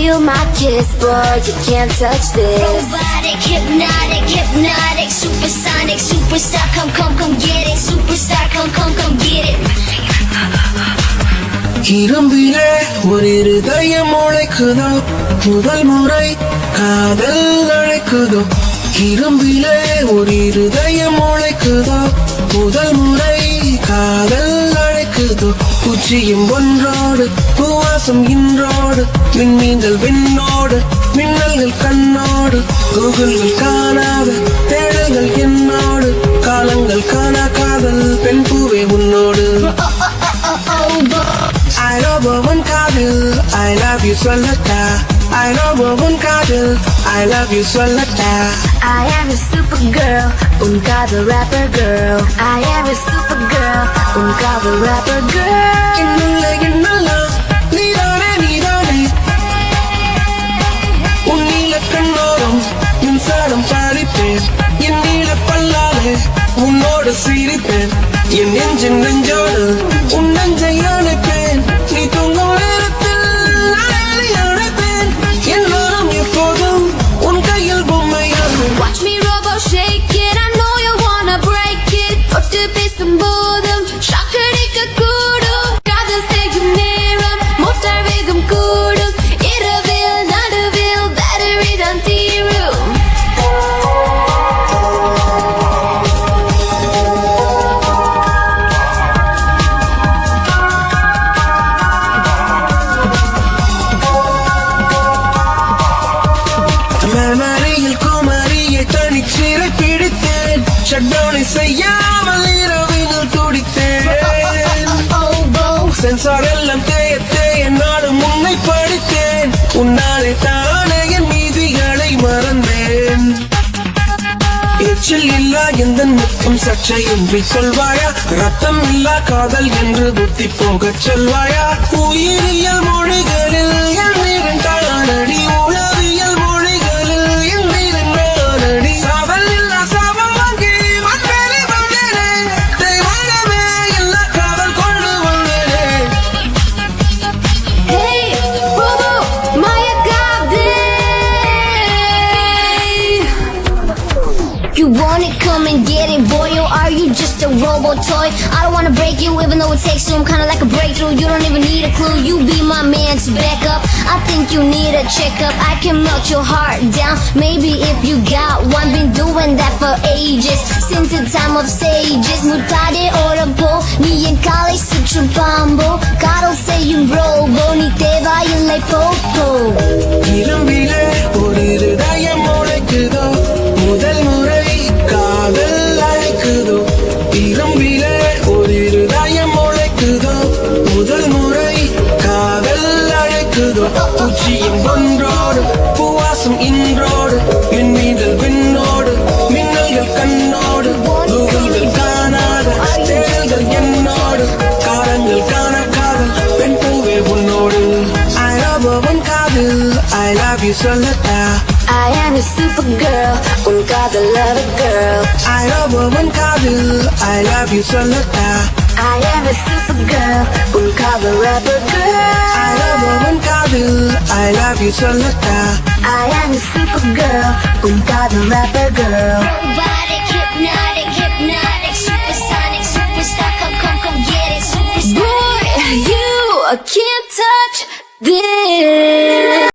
feel my kiss, boy, you can't touch this. Robotic, hypnotic, hypnotic, supersonic, superstar, come get it. Superstar, come get it. இரும்பிலே ஒரு இருதயம் உழைக்குதோ, முதல் முறை காதல் அழைக்குதோ. இரும்பிலே ஒரு இருதயம் உழைக்குதோ, முதல் முறை காதல் அழைக்குதோ. பூச்சியும் ஒன்றோடு, பூவாசம் இன்றோடு, விண்மீன்கள் விண்ணோடு, மின்னல்கள் கண்ணோடு, கூகுள்கள் காணாத தேடல்கள் என்னோடு, காலங்கள் காணா காதல் பெண் பூவே உன்னோடு. I love one காதல், I love you சொல்லட்டா. I love one காதல், I love you சொல்லட்டா. I am a super girl, காதல் rapper girl. I am a super girl, காதல் rapper girl. என்னெல்லாம் நீதானே நீதானே, உன் நீல கண்ணோரம் மின்சாரம் பாடிப்பேன். என் நீல பல்லாலே உன்னோடு சிரிப்பேன். என் நெஞ்சின் நெஞ்சோடு உன் நெஞ்சை அணைப்பேன். நீ தூங்கும் நேரத்தில் நான் அழைப்பேன். எல்லாரும் எப்போதும் உன் கையில் பொம்மையாக. Watch me robo shake it, I know you wanna break it. தொட்டு பேசும்போதும் shock அடிக்க கூடும். காதல் செய்யும் நேரம் மோட்டார் வேகம் கூடும். இரவில் நடுவில் battery தான் தீரும். மறியில் குமரியை தனிச்சிறை பிடித்தேன். ஷட்டவுனை செய்யாமல் இரவினில் துடித்தேன். சென்சார் எல்லாம் தேய தேய நாடும் உன்னை படித்தேன். உன்னாலே தானே என் மீதிகளை மறந்தேன். எச்சில் இல்லா எந்த முத்தம் சர்ச்சையின்றி சொல்வாயா? ரத்தம் இல்லா காதல் என்று புத்தி போகச் சொல்வாயா? உயிரியல் மொழிகளில் என் நீரின் தானடி, உளவியல் மொழிகளில் என் நீரின் நானடி. சாவல் இல்லா சாபம் வாங்கி மண்மேலே வந்தேனே, தெய்வமே எல்லா காதல் கொண்டு வந்தேனே. Hey, Bobo, Maya Gabde. You want it, come and get it, boy, or are you just a robot toy? I don't wanna break you, even though it takes two. I'm kinda like a breakthrough, you don't even need a clue. You be my man to back up, I think you need a checkup. I can melt your heart down, maybe if you got one. Been doing that for ages, since the time of sages. Mutade orabo, ni en kali suchu pambo. Kadal sayum robo, ni teva illai popo. இரும்பிலே ஒரு இருதயம் உழைக்குதோ, முதல் முறை காதல் அழைக்குதோ. இரும்பிலே ஒரு இருதயம் உழைக்குதோ, முதல் முறை காதல் அழைக்குதோ. பூச்சியும் ஒன்றோடு, பூவாசம் இன்றோடு, விண்மீன்கள் விண்ணோடு, மின்னல்கள் கண்ணோடு, கூகுள்கள் காணாத தேடல்கள் என்னோடு, காலங்கள் காணா காதல் பெண் பூவே உன்னோடு. I love one காதல், I love you சொல்லட்டா. I am a super girl, காதல் lover girl. I love one காதல், I love you சொல்லட்டா. I am a super girl, காதல் rapper girl. I love one காதல், I love you சொல்லட்டா. I am a super girl, காதல் rapper girl. Robotic, hypnotic, hypnotic, supersonic, superstar, come get it. Superstar. Boy, you can't touch this.